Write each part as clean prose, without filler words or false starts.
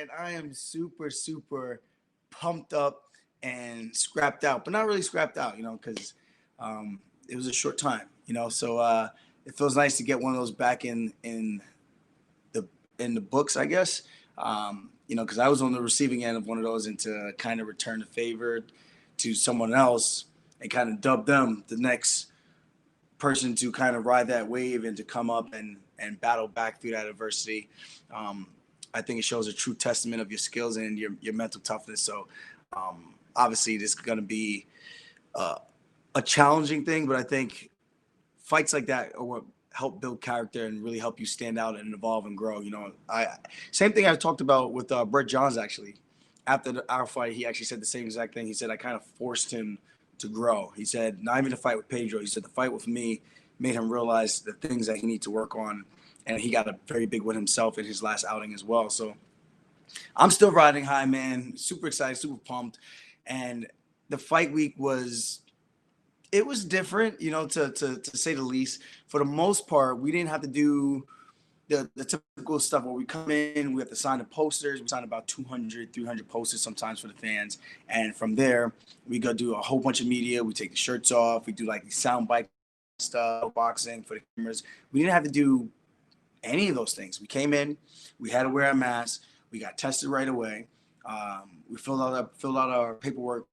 man. I am super, super pumped up and scrapped out, but not really scrapped out, because it was a short time, So it feels nice to get one of those back the in the books, I guess. Because I was on the receiving end of one of those, and to kind of return the favor to someone else and kind of dub them the next person to kind of ride that wave and to come up and battle back through that adversity. Um, I think it shows a true testament of your skills and your mental toughness. So obviously, this is going to be uh, a challenging thing, but I think fights like that are what help build character and really help you stand out and evolve and grow. I same thing I talked about with Brett Johns actually. After our fight, he actually said the same exact thing. He said I kind of forced him to grow. He said not even the fight with Pedro. He said the fight with me made him realize the things that he needs to work on, and he got a very big win himself in his last outing as well. So I'm still riding high, man. Super excited, super pumped, and the fight week was it was different, to say the least. For the most part, we didn't have to do the typical stuff where we come in, we have to sign the posters. We sign about 200, 300 posters sometimes for the fans. And from there, we go do a whole bunch of media. We take the shirts off. We do like sound bite stuff, boxing for the cameras. We didn't have to do any of those things. We came in, we had to wear a mask. We got tested right away. We filled out our paperwork,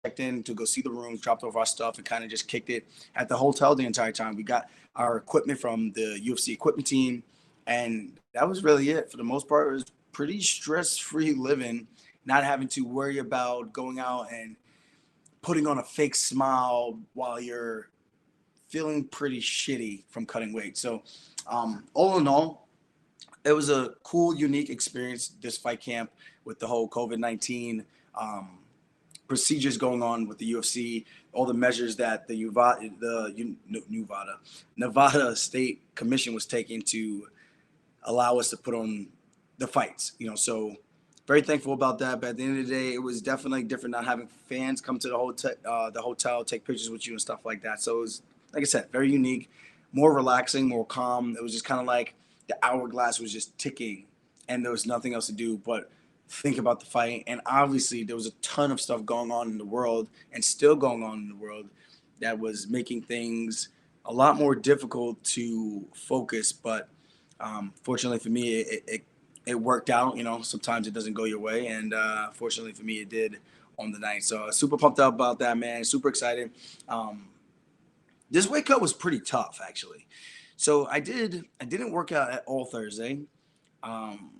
checked in to go see the rooms, dropped off our stuff, and kind of just kicked it at the hotel the entire time. We got our equipment from the UFC equipment team, and that was really it. For the most part, it was pretty stress-free living, not having to worry about going out and putting on a fake smile while you're feeling pretty shitty from cutting weight. So, all in all, it was a cool, unique experience. This fight camp with the whole COVID-19 procedures going on with the UFC, all the measures that Nevada State Commission was taking to allow us to put on the fights. So very thankful about that. But at the end of the day, it was definitely different not having fans come to the hotel, take pictures with you and stuff like that. So it was, like I said, very unique, more relaxing, more calm. It was just kind of like the hourglass was just ticking, and there was nothing else to do but think about the fight. And obviously, there was a ton of stuff going on in the world and still going on in the world that was making things a lot more difficult to focus. But fortunately for me, it worked out. Sometimes it doesn't go your way, and fortunately for me, it did on the night. So super pumped up about that, man. Super excited. This weight cut was pretty tough, actually. So I didn't work out at all Thursday. Um,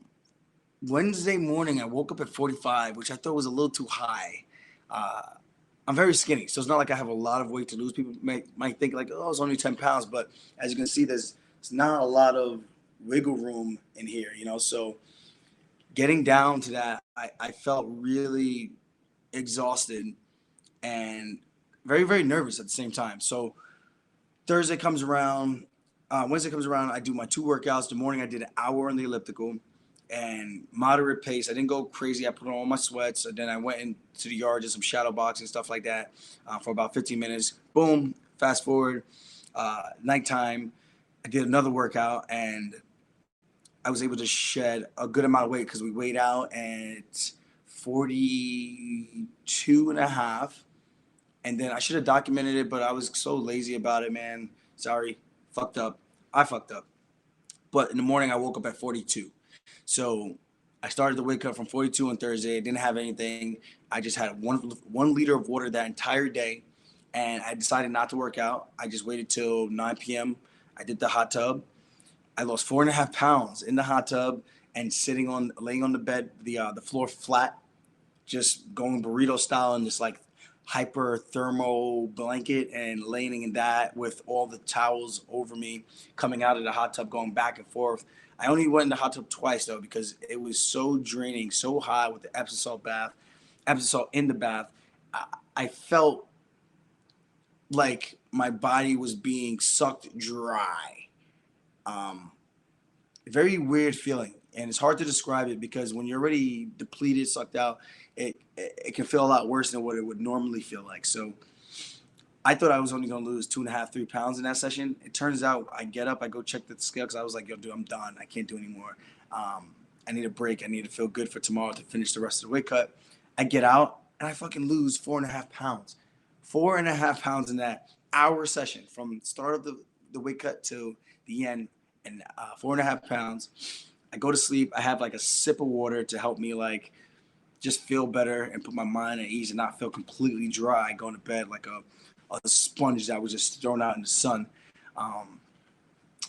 Wednesday morning, I woke up at 45, which I thought was a little too high. Uh, I'm very skinny, so it's not like I have a lot of weight to lose. People might think like, oh, it's only 10 pounds, but as you can see, there's not a lot of wiggle room in here, So getting down to that, I felt really exhausted and very, very nervous at the same time. So Thursday comes around, Wednesday comes around, I do my two workouts. The morning I did an hour on the elliptical and moderate pace. I didn't go crazy. I put on all my sweats. And then I went into the yard, did some shadow boxing, stuff like that for about 15 minutes. Boom, fast forward, nighttime. I did another workout and I was able to shed a good amount of weight because we weighed out at 42 and a half. And then I should have documented it, but I was so lazy about it, man. Sorry, fucked up. I fucked up. But in the morning, I woke up at 42. So I started the wake up from 42 on Thursday. I didn't have anything. I just had 1 liter of water that entire day. And I decided not to work out. I just waited till 9 p.m. I did the hot tub. I lost 4.5 pounds in the hot tub and laying on the bed, the floor flat, just going burrito style in this like hyperthermal blanket and laying in that with all the towels over me, coming out of the hot tub, going back and forth. I only went in the hot tub twice though because it was so draining, so hot with the Epsom salt in the bath. I felt like my body was being sucked dry. Um, Very weird feeling, and it's hard to describe it because when you're already depleted, sucked out, it can feel a lot worse than what it would normally feel like. So I thought I was only gonna lose 2.5, 3 pounds in that session. It turns out I get up, I go check the scale because I was like, yo, dude, I'm done. I can't do anymore. I need a break. I need to feel good for tomorrow to finish the rest of the weight cut. I get out and I fucking lose 4.5 pounds. 4.5 pounds in that hour session from start of the weight cut to the end, and 4.5 pounds. I go to sleep. I have like a sip of water to help me like just feel better and put my mind at ease and not feel completely dry going to bed like a sponge that was just thrown out in the sun.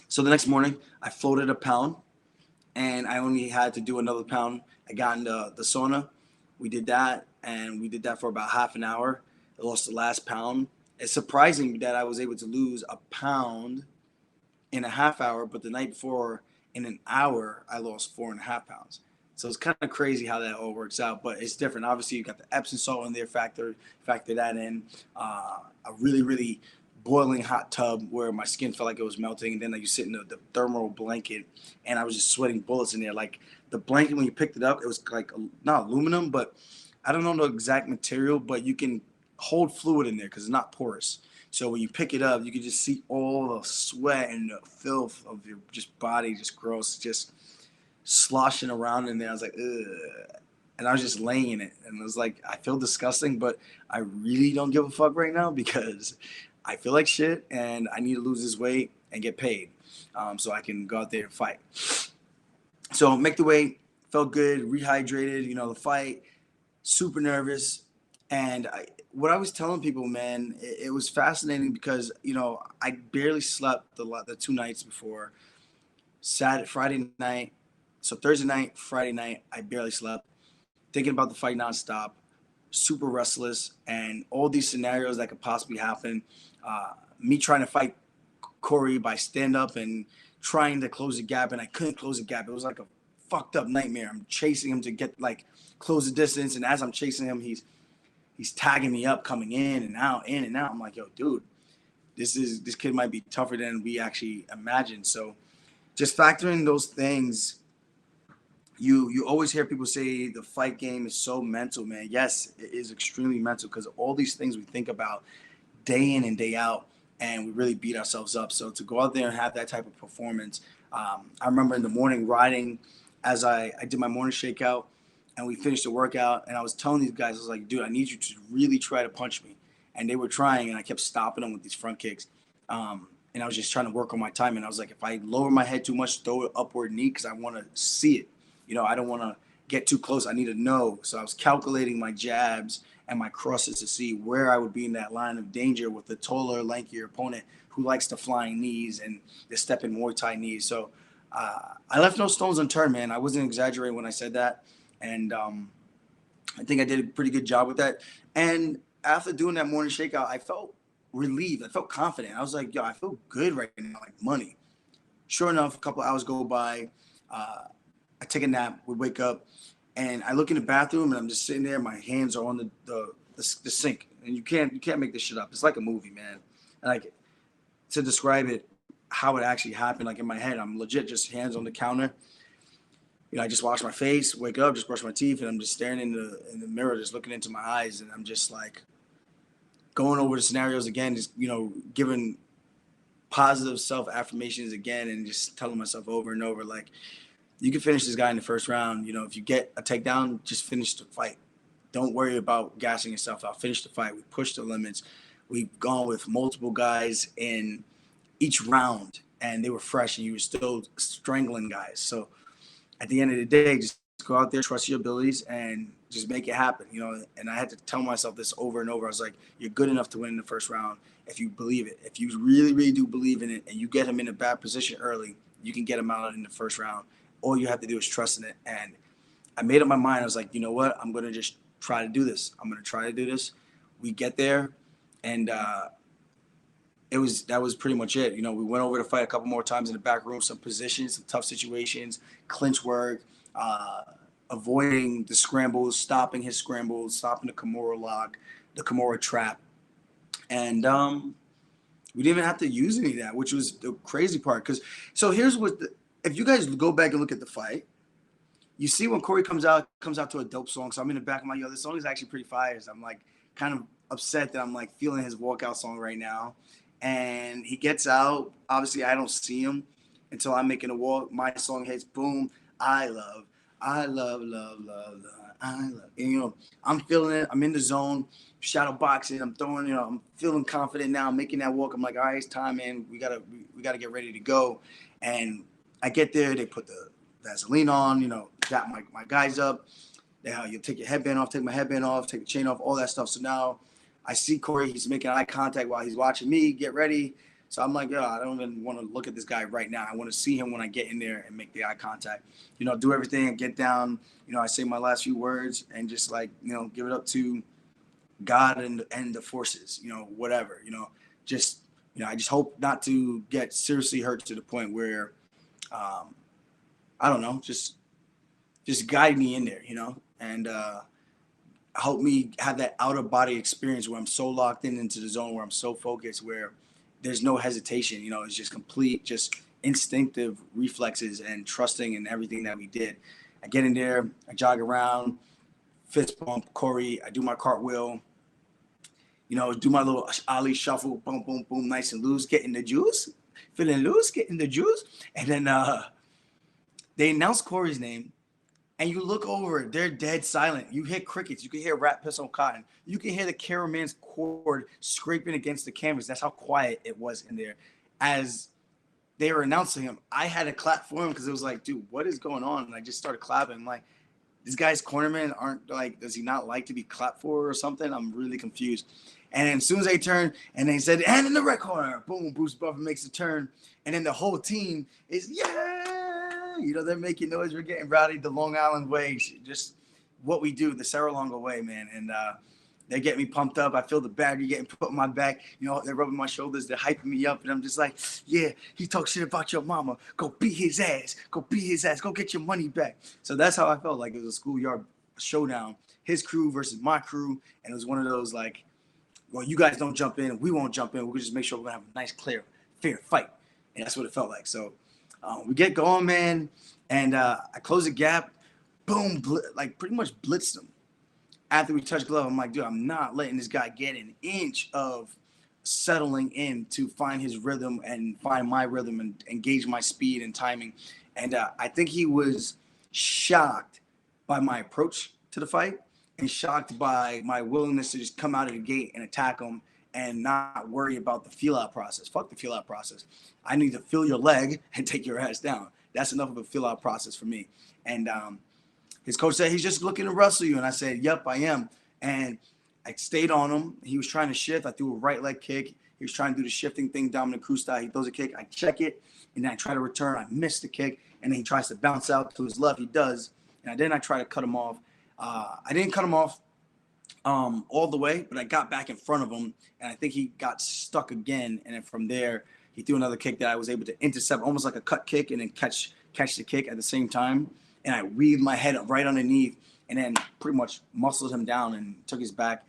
So the next morning, I floated a pound, and I only had to do another pound. I got in the sauna. We did that, and we did that for about half an hour. I lost the last pound. It's surprising that I was able to lose a pound in a half hour, but the night before, in an hour, I lost 4.5 pounds. So it's kind of crazy how that all works out, but it's different. Obviously, you got the Epsom salt in there, factor that in. A really, really boiling hot tub where my skin felt like it was melting, and then you sit in the thermal blanket, and I was just sweating bullets in there. Like the blanket, when you picked it up, it was like not aluminum, but I don't know the exact material, but you can hold fluid in there because it's not porous. So when you pick it up, you can just see all the sweat and the filth of your just body, just gross, just sloshing around in there. I was like, ugh. And I was just laying in it. And it was like, I feel disgusting, but I really don't give a fuck right now because I feel like shit and I need to lose this weight and get paid so I can go out there and fight. So make the weight, felt good, rehydrated, the fight, super nervous. And what I was telling people, man, it was fascinating because, I barely slept the 2 nights before. Friday night. So Thursday night, Friday night, I barely slept, thinking about the fight nonstop, super restless, and all these scenarios that could possibly happen. Me trying to fight Cory by stand up and trying to close the gap, and I couldn't close the gap. It was like a fucked up nightmare. I'm chasing him to get close the distance, and as I'm chasing him, he's tagging me up, coming in and out, in and out. I'm like, yo, dude, this kid might be tougher than we actually imagined. So just factoring those things. You always hear people say the fight game is so mental, man. Yes, it is extremely mental because all these things we think about day in and day out, and we really beat ourselves up. So to go out there and have that type of performance, I remember in the morning riding as I did my morning shakeout, and we finished the workout, and I was telling these guys, I was like, dude, I need you to really try to punch me. And they were trying, and I kept stopping them with these front kicks. And I was just trying to work on my timing. I was like, if I lower my head too much, throw an upward knee because I want to see it. I don't want to get too close. I need to know. So I was calculating my jabs and my crosses to see where I would be in that line of danger with the taller, lankier opponent who likes the flying knees and the stepping Muay Thai knees. So I left no stones unturned, man. I wasn't exaggerating when I said that. And I think I did a pretty good job with that. And after doing that morning shakeout, I felt relieved. I felt confident. I was like, yo, I feel good right now, like money. Sure enough, a couple hours go by. I take a nap. We wake up, and I look in the bathroom, and I'm just sitting there. My hands are on the sink, and you can't make this shit up. It's like a movie, man. And like to describe it, how it actually happened, like in my head, I'm legit just hands on the counter. I just wash my face, wake up, just brush my teeth, and I'm just staring in the mirror, just looking into my eyes, and I'm just like going over the scenarios again, just giving positive self affirmations again, and just telling myself over and over, like, you can finish this guy in the first round. If you get a takedown, just finish the fight. Don't worry about gassing yourself out. Finish the fight. We pushed the limits. We've gone with multiple guys in each round, and they were fresh, and you were still strangling guys. So at the end of the day, just go out there, trust your abilities, and just make it happen. And I had to tell myself this over and over. I was like, you're good enough to win in the first round if you believe it. If you really, really do believe in it, and you get him in a bad position early, you can get him out in the first round. All you have to do is trust in it. And I made up my mind. I was like, you know what? I'm going to just try to do this. I'm going to try to do this. We get there, and that was pretty much it. We went over to fight a couple more times in the back room, some positions, some tough situations, clinch work, avoiding the scrambles, stopping his scrambles, stopping the Kimura lock, the Kimura trap. And we didn't even have to use any of that, which was the crazy part. So here's what if you guys go back and look at the fight, you see when Cory comes out to a dope song. So I'm in the back of my, this song is actually pretty fire. So I'm like kind of upset that I'm like feeling his walkout song right now. And he gets out. Obviously, I don't see him until I'm making a walk. My song hits, boom. I love I love, love, love, love. I love. And, you know, I'm feeling it. I'm in the zone. Shadow boxing. I'm throwing. You know, I'm feeling confident now. I'm making that walk. I'm like, all right, it's time, man. We gotta get ready to go. And I get there. They put the Vaseline on. You know, got my guys up. Now you take your headband off, take my headband off, take the chain off, all that stuff. So now I see Cory. He's making eye contact while he's watching me get ready. So I'm like, yo, I don't even want to look at this guy right now. I want to see him when I get in there and make the eye contact. You know, do everything and get down. You know, I say my last few words and just like, you know, give it up to God and the forces. You know, whatever. You know, just I just hope not to get seriously hurt to the point where, I don't know, just guide me in there. You know, and help me have that out of body experience where I'm so locked into the zone, where I'm so focused, where there's no hesitation. You know, it's just complete, just instinctive reflexes and trusting in everything that we did. I get in there, I jog around, fist bump Cory, I do my cartwheel, you know, do my little Ali shuffle, boom, boom, boom, nice and loose, getting the juice, feeling loose, getting the juice. And then they announce Cory's name. And you look over, they're dead silent. You hear crickets. You can hear rat piss on cotton. You can hear the cameraman's cord scraping against the canvas. That's how quiet it was in there. As they were announcing him, I had to clap for him because it was like, dude, what is going on? And I just started clapping. I'm like, these guys cornermen aren't like, does he not like to be clapped for or something? I'm really confused. And then as soon as they turned and they said, and in the red corner, boom, Bruce Buffer makes a turn. And then the whole team is, yeah, you know, they're making noise. We're getting rowdy the Long Island way, just what we do, the Saralonga way, man. And they get me pumped up. I feel the battery getting put on my back. You know, they're rubbing my shoulders. They're hyping me up. And I'm just like, yeah, he talks shit about your mama. Go beat his ass. Go beat his ass. Go get your money back. So that's how I felt. Like it was a schoolyard showdown. His crew versus my crew. And it was one of those like, well, you guys don't jump in and we won't jump in. We'll just make sure we're going to have a nice, clear, fair fight. And that's what it felt like. So we get going, man. And I close the gap. Boom. Like pretty much blitzed them. After we touch glove, I'm like, dude, I'm not letting this guy get an inch of settling in to find his rhythm and find my rhythm and engage my speed and timing. And I think he was shocked by my approach to the fight and shocked by my willingness to just come out of the gate and attack him and not worry about the feel out process. Fuck the feel out process. I need to feel your leg and take your ass down. That's enough of a feel out process for me. And his coach said, he's just looking to wrestle you. And I said, yep, I am. And I stayed on him. He was trying to shift. I threw a right leg kick. He was trying to do the shifting thing, Dominic Cruz style. He throws a kick. I check it. And then I try to return. I miss the kick. And then he tries to bounce out to his left. He does. And then I try to cut him off. I didn't cut him off all the way, but I got back in front of him. And I think he got stuck again. And then from there, he threw another kick that I was able to intercept, almost like a cut kick, and then catch the kick at the same time. And I weaved my head up right underneath and then pretty much muscled him down and took his back.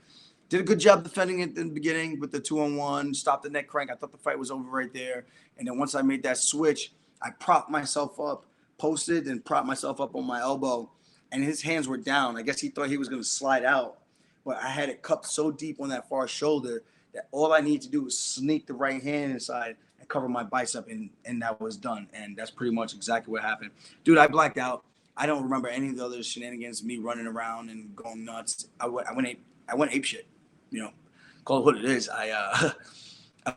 Did a good job defending it in the beginning with the 2-on-1, stopped the neck crank. I thought the fight was over right there. And then once I made that switch, I propped myself up, posted and propped myself up on my elbow. And his hands were down. I guess he thought he was going to slide out. But I had it cupped so deep on that far shoulder that all I need to do was sneak the right hand inside and cover my bicep, and that was done. And that's pretty much exactly what happened. Dude, I blacked out. I don't remember any of the other shenanigans, me running around and going nuts. I went ape shit, you know, call it what it is.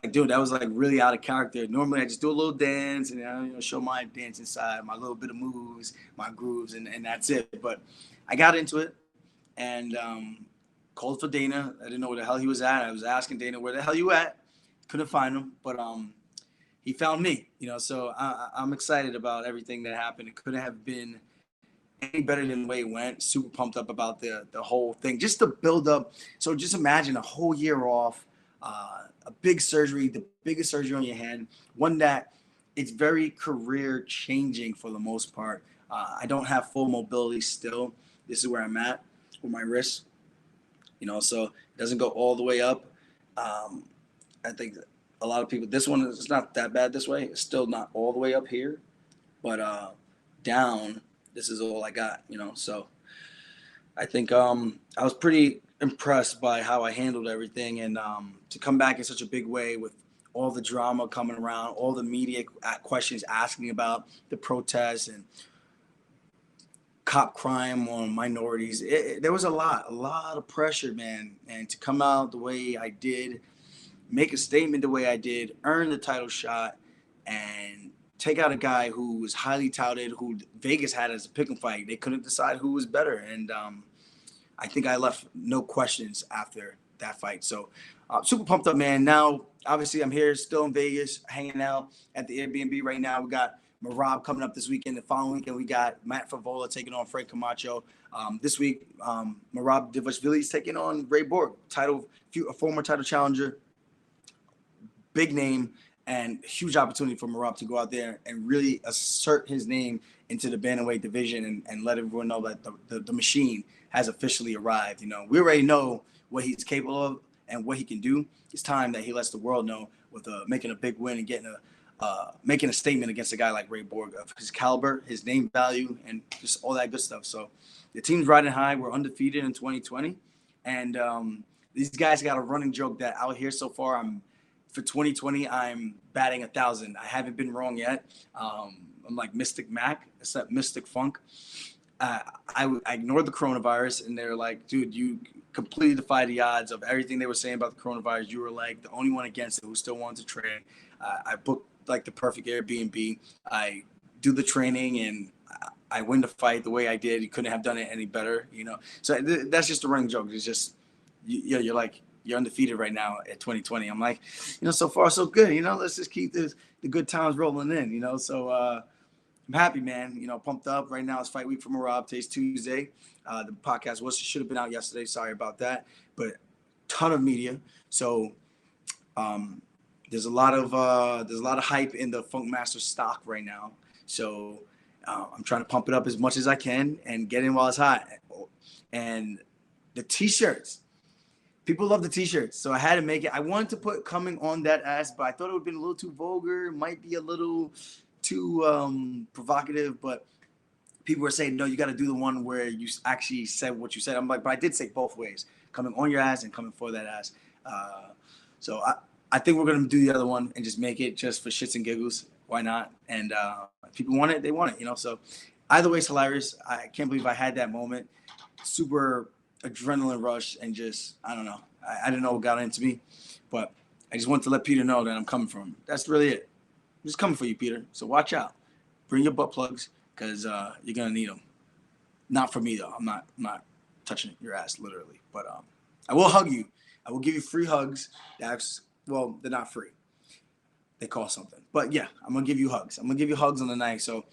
Dude, that was like really out of character. Normally I just do a little dance and, you know, show my dancing side, my little bit of moves, my grooves, and that's it. But I got into it and called for Dana. I didn't know where the hell he was at. I was asking Dana, where the hell you at? Couldn't find him, but he found me, you know, so I'm excited about everything that happened. It couldn't have been any better than the way it went. Super pumped up about the whole thing, just the build up. So just imagine a whole year off, a big surgery, the biggest surgery on your hand, one that it's very career changing for the most part. I don't have full mobility still. This is where I'm at with my wrist, you know, so it doesn't go all the way up. I think a lot of people, this one is not that bad this way. It's still not all the way up here, but down, this is all I got, you know. So I think I was pretty impressed by how I handled everything, and to come back in such a big way with all the drama coming around, all the media questions asking about the protests, and cop crime on minorities. There was a lot of pressure, man. And to come out the way I did, make a statement the way I did, earn the title shot, and take out a guy who was highly touted, who Vegas had as a pick 'em fight. They couldn't decide who was better, and I think I left no questions after that fight. So super pumped up, man. Now, obviously, I'm here still in Vegas, hanging out at the Airbnb right now. We got Marab coming up this weekend. The following weekend, we got Matt Favola taking on Frank Camacho. This week, Marab Divashvili is taking on Ray Borg, a former title challenger, big name, and huge opportunity for Marab to go out there and really assert his name into the bantamweight division and let everyone know that the machine has officially arrived. You know, we already know what he's capable of and what he can do. It's time that he lets the world know with making a big win and getting making a statement against a guy like Ray Borg of his caliber, his name value, and just all that good stuff. So the team's riding high. We're undefeated in 2020, and these guys got a running joke that out here so far. For 2020, I'm batting 1,000. I haven't been wrong yet. I'm like Mystic Mac, except Mystic Funk. I ignored the coronavirus, and they're like, dude, you completely defy the odds of everything they were saying about the coronavirus. You were like the only one against it who still wanted to train. I booked like the perfect Airbnb. I do the training, and I win the fight the way I did. You couldn't have done it any better, you know? So that's just a running joke. It's just, you're like, you're undefeated right now at 2020. I'm like, you know, so far so good. You know, let's just keep the good times rolling in, you know? So I'm happy, man. You know, pumped up. Right now it's fight week for Marab. Today's Tuesday. The podcast should have been out yesterday. Sorry about that. But ton of media. So there's a lot of hype in the Funk Master stock right now. So I'm trying to pump it up as much as I can and get in while it's hot. And the t-shirts. People love the t-shirts, so I had to make it. I wanted to put "coming on that ass," but I thought it would have been a little too vulgar, might be a little too provocative, but people were saying, no, you got to do the one where you actually said what you said. I'm like, but I did say both ways, coming on your ass and coming for that ass. So I think we're going to do the other one and just make it just for shits and giggles. Why not? And if people want it, they want it, you know? So either way, it's hilarious. I can't believe I had that moment. Super adrenaline rush, and just, I don't know. I didn't know what got into me, but I just want to let Peter know that I'm coming for him. That's really it. I'm just coming for you, Peter. So watch out. Bring your butt plugs, because you're going to need them. Not for me, though. I'm not touching your ass, literally. But I will hug you. I will give you free hugs. Well, they're not free. They cost something. But, yeah, I'm going to give you hugs. I'm going to give you hugs on the night. So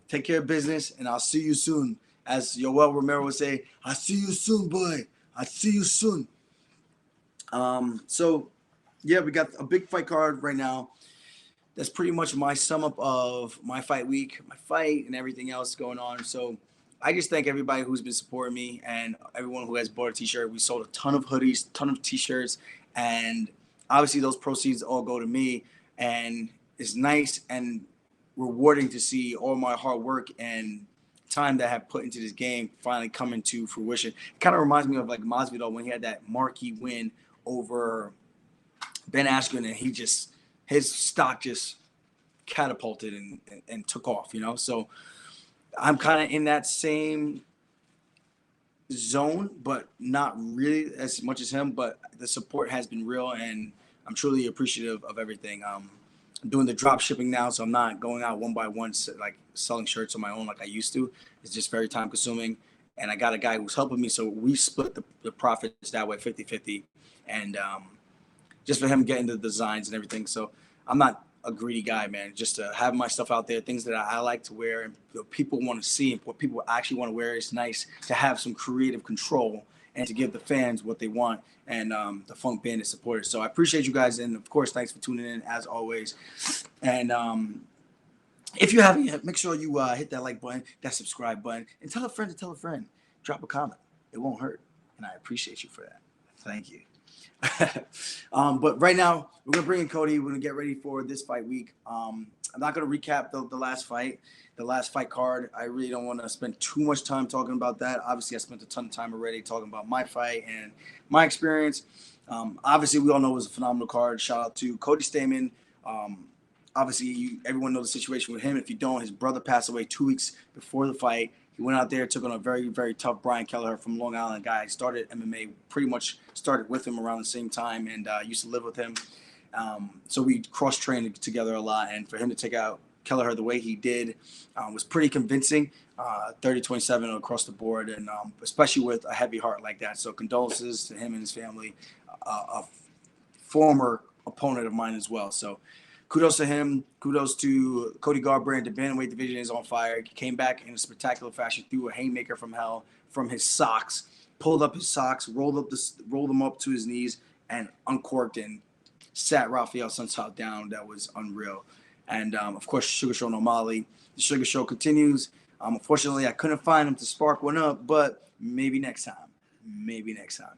take care of business, and I'll see you soon. As Yoel Romero would say, I see you soon, boy. I see you soon. So, yeah, we got a big fight card right now. That's pretty much my sum up of my fight week, my fight, and everything else going on. So I just thank everybody who's been supporting me and everyone who has bought a t-shirt. We sold a ton of hoodies, ton of t-shirts, and obviously those proceeds all go to me. And it's nice and rewarding to see all my hard work and time that I have put into this game finally coming to fruition. It kind of reminds me of like Masvidal when he had that marquee win over Ben Askren, and his stock just catapulted and took off, you know? So I'm kind of in that same zone, but not really as much as him, but the support has been real, and I'm truly appreciative of everything. I'm doing the drop shipping now, so I'm not going out one by one, like selling shirts on my own like I used to. It's just very time consuming, and I got a guy who's helping me, so we split the profits that way, 50-50, and just for him getting the designs and everything. So I'm not a greedy guy, man. Just to have my stuff out there, things that I like to wear and people want to see, and what people actually want to wear. It's nice to have some creative control and to give the fans what they want, and the Funk Bandit supporters. So I appreciate you guys, and of course, thanks for tuning in as always. And if you haven't yet, make sure you hit that like button, that subscribe button, and tell a friend to tell a friend. Drop a comment. It won't hurt, and I appreciate you for that. Thank you. But right now, we're going to bring in Cody. We're going to get ready for this fight week. I'm not going to recap the last fight card. I really don't want to spend too much time talking about that. Obviously, I spent a ton of time already talking about my fight and my experience. Obviously, we all know it was a phenomenal card. Shout out to Cory Sandhagen. Obviously, everyone knows the situation with him. If you don't, his brother passed away 2 weeks before the fight. He went out there, took on a very, very tough Brian Kelleher from Long Island guy. Started MMA, pretty much started with him around the same time, and used to live with him. So we cross-trained together a lot, and for him to take out Kelleher the way he did was pretty convincing. 30-27 across the board, and especially with a heavy heart like that. So condolences to him and his family, a former opponent of mine as well. So kudos to him. Kudos to Cody Garbrandt. The bantamweight division is on fire. He came back in a spectacular fashion, threw a haymaker from hell from his socks, pulled up his socks, rolled them up to his knees, and uncorked and sat Rafael Sunsao down. That was unreal. And of course, Sugar Show O'Malley. The Sugar Show continues. Unfortunately, I couldn't find him to spark one up, but maybe next time. Maybe next time.